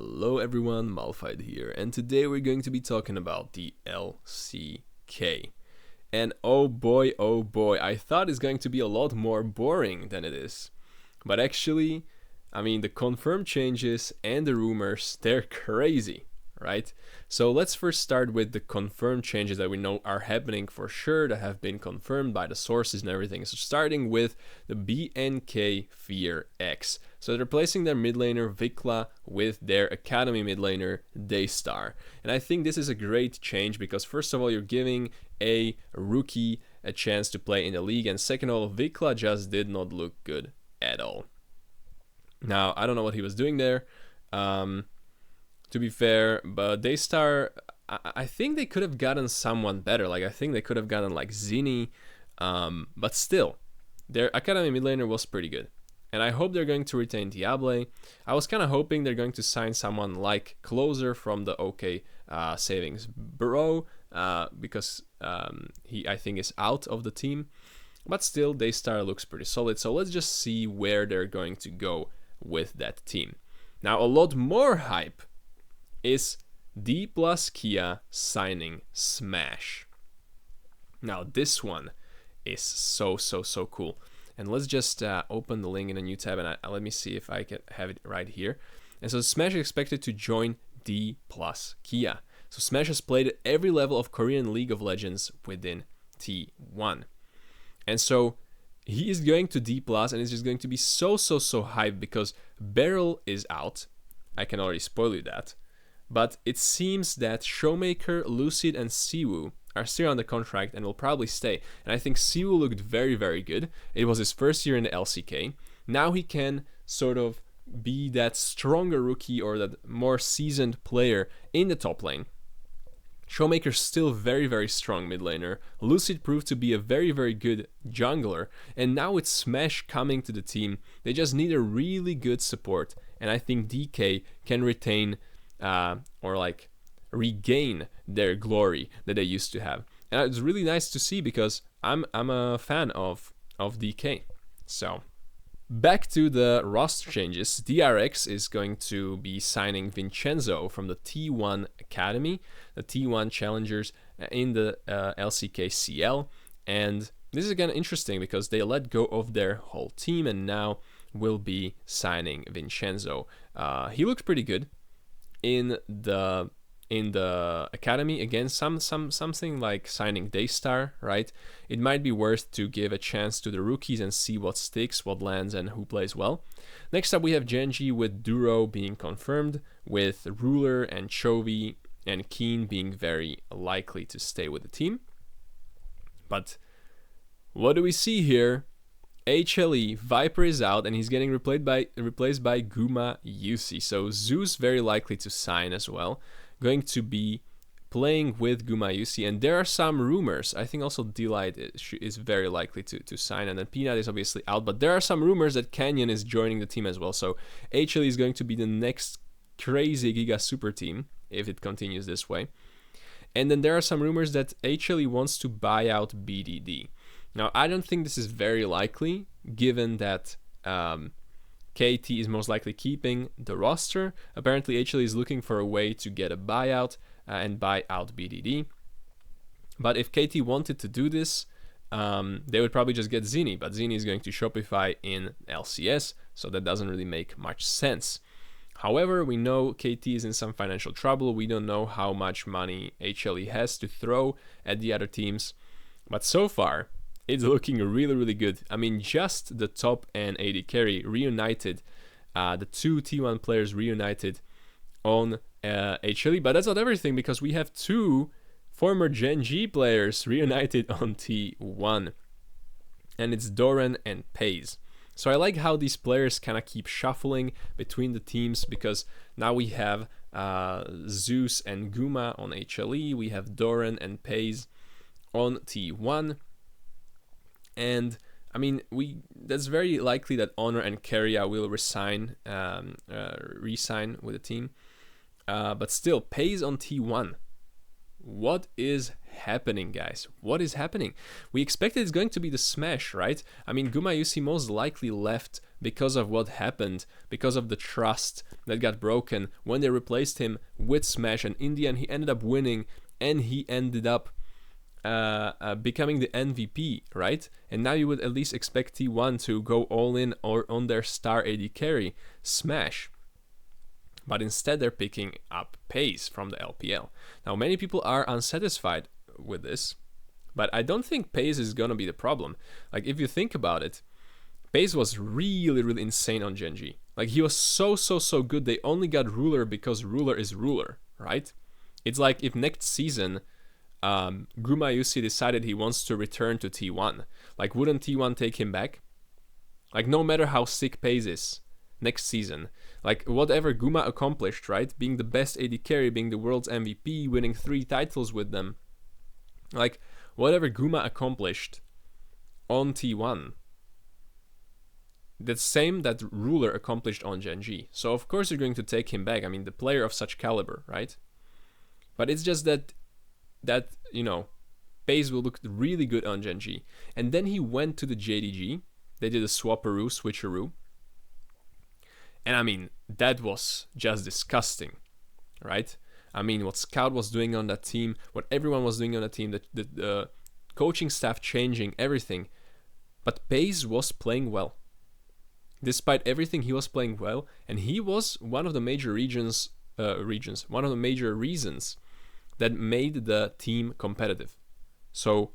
Hello everyone, Malphite here, and today we're going to be talking about the LCK. And oh boy, I thought it's going to be a lot more boring than it is. But actually, the confirmed changes and the rumors, they're crazy, right? So let's first start with the confirmed changes that we know are happening for sure, that have been confirmed by the sources and everything. So starting with the BNK Fear X. So they're replacing their mid laner Vikla with their academy mid laner Daystar. And I think this is a great change because first of all, you're giving a rookie a chance to play in the league, and second of all, Vikla just did not look good at all. Now, I don't know what he was doing there, to be fair, but Daystar, I think they could have gotten someone better. Like, I think they could have gotten like Zinni, but still, their academy mid laner was pretty good. And I hope they're going to retain Diable. I was kind of hoping they're going to sign someone like Closer from the OK Savings Bureau, because he, I think, is out of the team. But still, Daystar looks pretty solid. So let's just see where they're going to go with that team. Now, a lot more hype is Dplus KIA signing Smash. Now, this one is so cool. And let's just open the link in a new tab, and let me see if I can have it right here. And so Smash is expected to join Dplus KIA. So Smash has played at every level of Korean League of Legends within T1. And so he is going to Dplus, and it's just going to be so hyped because Beryl is out. I can already spoil you that. But it seems that Showmaker, Lucid, and Siwoo are still on the contract and will probably stay. And I think Siwoo looked very good. It was his first year in the LCK. Now he can sort of be that stronger rookie or that more seasoned player in the top lane. Showmaker's still very strong mid laner. Lucid proved to be a very good jungler. And now with Smash coming to the team, they just need a really good support. And I think DK can retain regain their glory that they used to have. And it's really nice to see because I'm a fan of DK. So back to the roster changes. DRX is going to be signing Vincenzo from the T1 Academy, the T1 Challengers in the LCK CL. And this is again interesting because they let go of their whole team and now will be signing Vincenzo. He looked pretty good in the academy. Again, something like signing Daystar, right? It might be worth to give a chance to the rookies and see what sticks, what lands, and who plays well. Next up, we have GenG with Duro being confirmed, with Ruler and Chovy and Keen being very likely to stay with the team. But what do we see here? HLE, Viper is out and he's getting replaced by Gumayusi. So Zeus very likely to sign as well. Going to be playing with Gumayusi, and there are some rumors. I think also Delight is very likely to sign, and then Peanut is obviously out, but there are some rumors that Canyon is joining the team as well. So HLE is going to be the next crazy Giga super team if it continues this way. And then there are some rumors that HLE wants to buy out BDD. Now, I don't think this is very likely, given that KT is most likely keeping the roster. Apparently, HLE is looking for a way to get a buyout and buy out BDD. But if KT wanted to do this, they would probably just get Zinni. But Zinni is going to Shopify in LCS, so that doesn't really make much sense. However, we know KT is in some financial trouble. We don't know how much money HLE has to throw at the other teams. But so far, it's looking really good. Just the top and AD carry reunited, the two T1 players reunited on HLE. But that's not everything, because we have two former GenG players reunited on T1. And it's Doran and Peyz. So I like how these players kind of keep shuffling between the teams, because now we have Zeus and Guma on HLE. We have Doran and Peyz on T1. And that's very likely that Honor and Keria will re-sign with the team. But still, Peyz on T1. What is happening, guys? What is happening? We expected it's going to be the Smash, right? I mean, Gumayusi most likely left because of what happened, because of the trust that got broken when they replaced him with Smash, and in the end he ended up winning, and he ended up becoming the MVP, right? And now you would at least expect T1 to go all in or on their star AD carry, Smash. But instead they're picking up Peyz from the LPL. Now many people are unsatisfied with this, but I don't think Peyz is gonna be the problem. Like, if you think about it, Peyz was really insane on GenG. Like, he was so good, they only got Ruler because Ruler is Ruler, right? It's like if next season Gumayusi decided he wants to return to T1. Like, wouldn't T1 take him back? Like, no matter how sick Peyz is next season, like, whatever Guma accomplished, right? Being the best AD carry, being the world's MVP, winning 3 titles with them. Like, whatever Guma accomplished on T1, the same that Ruler accomplished on GenG. So of course you're going to take him back. I mean, the player of such caliber, right? But it's just that you know, Peyz will look really good on GenG. And then he went to the JDG. They did a switcheroo. And I mean, that was just disgusting, right? I mean, what Scout was doing on that team, what everyone was doing on the team, the coaching staff changing, everything. But Peyz was playing well. Despite everything, he was playing well, and he was one of the major one of the major reasons that made the team competitive. So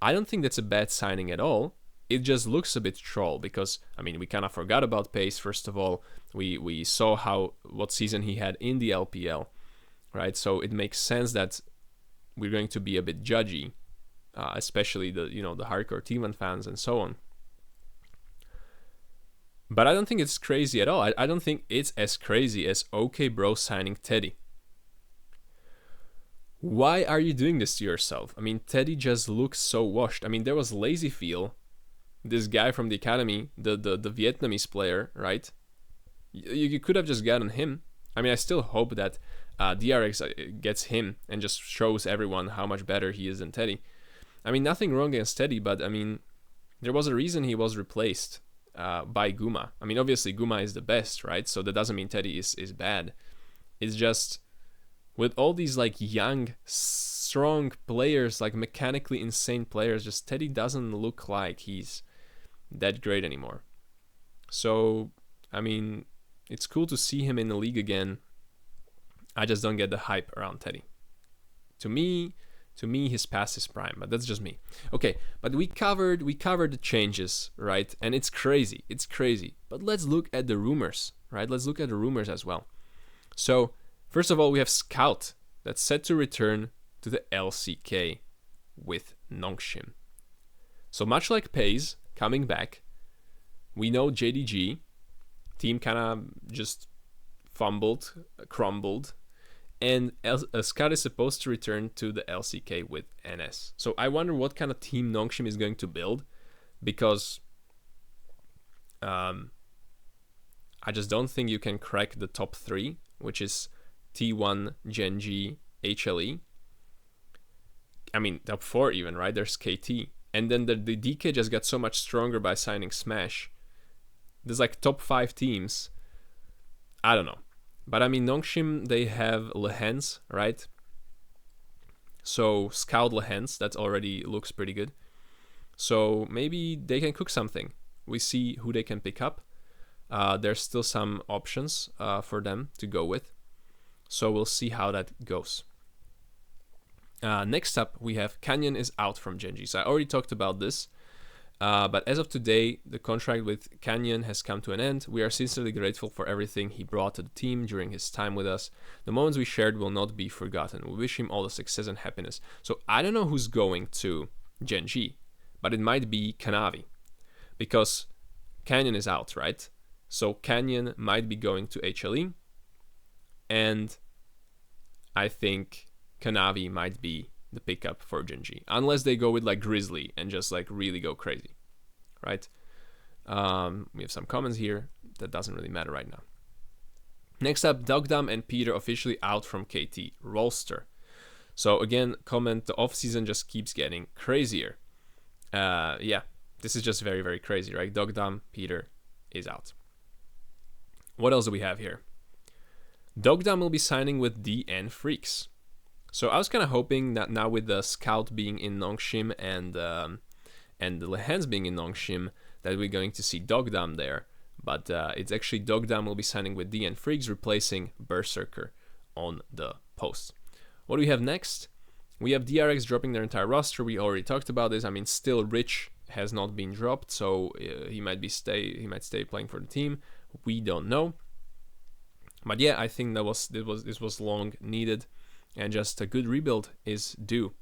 I don't think that's a bad signing at all. It just looks a bit troll because, I mean, we kind of forgot about Peyz. First of all, we saw what season he had in the LPL, right? So it makes sense that we're going to be a bit judgy, especially the hardcore T1 fans and so on. But I don't think it's crazy at all. I don't think it's as crazy as OK Bro signing Teddy. Why are you doing this to yourself? I mean, Teddy just looks so washed. I mean, there was Lazyfeel, this guy from the academy, the Vietnamese player, right? You could have just gotten him. I mean, I still hope that DRX gets him and just shows everyone how much better he is than Teddy. I mean, nothing wrong against Teddy, but I mean, there was a reason he was replaced by Guma. I mean, obviously Guma is the best, right? So that doesn't mean Teddy is bad. It's just with all these like young, strong players, like mechanically insane players, just Teddy doesn't look like he's that great anymore. So, I mean, it's cool to see him in the league again. I just don't get the hype around Teddy. To me, his past is prime, but that's just me. Okay, but we covered the changes, right? And it's crazy. But let's look at the rumors, right? Let's look at the rumors as well. So, first of all, we have Scout that's set to return to the LCK with Nongshim. So much like Peyz coming back, we know JDG team kind of just crumbled, and Scout is supposed to return to the LCK with NS. So I wonder what kind of team Nongshim is going to build, because I just don't think you can crack the top 3, which is T1, GenG, HLE. I mean, top 4 even, right? There's KT. And then the DK just got so much stronger by signing Smash. There's like top 5 teams. I don't know. But I mean, Nongshim, they have Lehens, right? So Scout Lehens, that already looks pretty good. So maybe they can cook something. We see who they can pick up. There's still some options for them to go with. So we'll see how that goes. Next up, we have Canyon is out from GenG. So I already talked about this. But as of today, the contract with Canyon has come to an end. We are sincerely grateful for everything he brought to the team during his time with us. The moments we shared will not be forgotten. We wish him all the success and happiness. So I don't know who's going to GenG, but it might be Kanavi, because Canyon is out, right? So Canyon might be going to HLE, and I think Kanavi might be the pickup for GenG, unless they go with like Grizzly and just like really go crazy, right? We have some comments here. That doesn't really matter right now. Next up, Deokdam and Peter officially out from KT roster. So again, comment, the offseason just keeps getting crazier. Yeah, this is just very, very crazy, right? Deokdam, Peter is out. What else do we have here? Deokdam will be signing with DN Freaks. So I was kind of hoping that now with the Scout being in Nongshim and the Lehans being in Nongshim, that we're going to see Deokdam there. But it's actually Deokdam will be signing with DN Freaks, replacing Berserker on the post. What do we have next? We have DRX dropping their entire roster. We already talked about this. I mean, still Rich has not been dropped, so he might stay playing for the team. We don't know. But yeah, I think this was long needed, and just a good rebuild is due.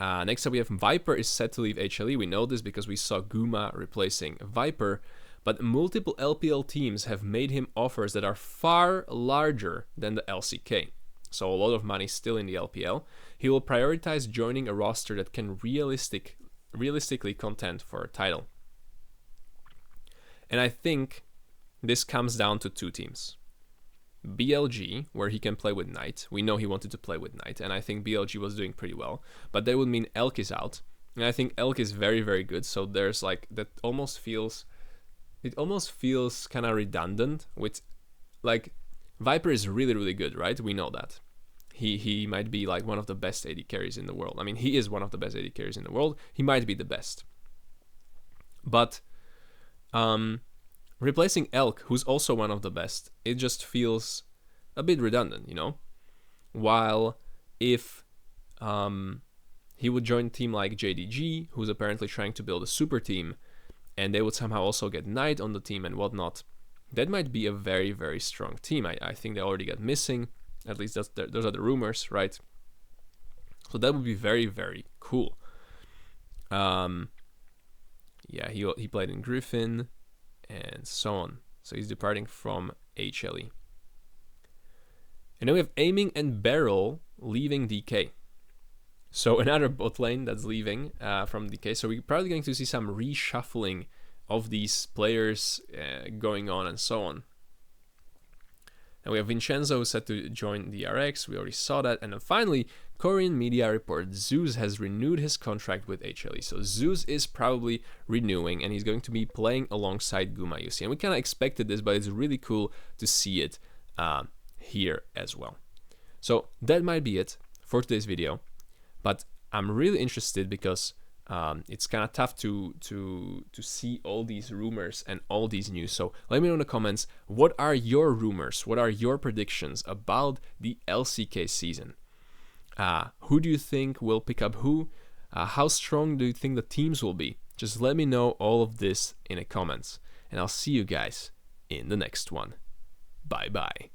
Next up, we have Viper is set to leave HLE. We know this because we saw Guma replacing Viper, but multiple LPL teams have made him offers that are far larger than the LCK. So a lot of money still in the LPL. He will prioritize joining a roster that can realistically contend for a title. And I think this comes down to two teams. BLG, where he can play with Knight. We know he wanted to play with Knight, and I think BLG was doing pretty well. But that would mean Elk is out. And I think Elk is very, very good. So there's like, it almost feels kind of redundant with, like, Viper is really, really good, right? We know that. He might be like one of the best AD carries in the world. I mean, he is one of the best AD carries in the world. He might be the best. But replacing Elk, who's also one of the best, it just feels a bit redundant, you know? While if he would join a team like JDG, who's apparently trying to build a super team, and they would somehow also get Knight on the team and whatnot, that might be a very, very strong team. I think they already got missing. At least those are the rumors, right? So that would be very, very cool. Yeah, he played in Griffin and so on. So he's departing from HLE. And then we have Aiming and Barrel leaving DK. So another bot lane that's leaving from DK. So we're probably going to see some reshuffling of these players going on and so on. And we have Vincenzo set to join DRX. We already saw that. And then finally, Korean media report Zeus has renewed his contract with HLE. So Zeus is probably renewing, and he's going to be playing alongside Gumayusi. And we kind of expected this, but it's really cool to see it here as well. So that might be it for today's video. But I'm really interested because it's kind of tough to see all these rumors and all these news. So let me know in the comments, what are your rumors? What are your predictions about the LCK season? Who do you think will pick up who? How strong do you think the teams will be? Just let me know all of this in the comments. And I'll see you guys in the next one. Bye bye.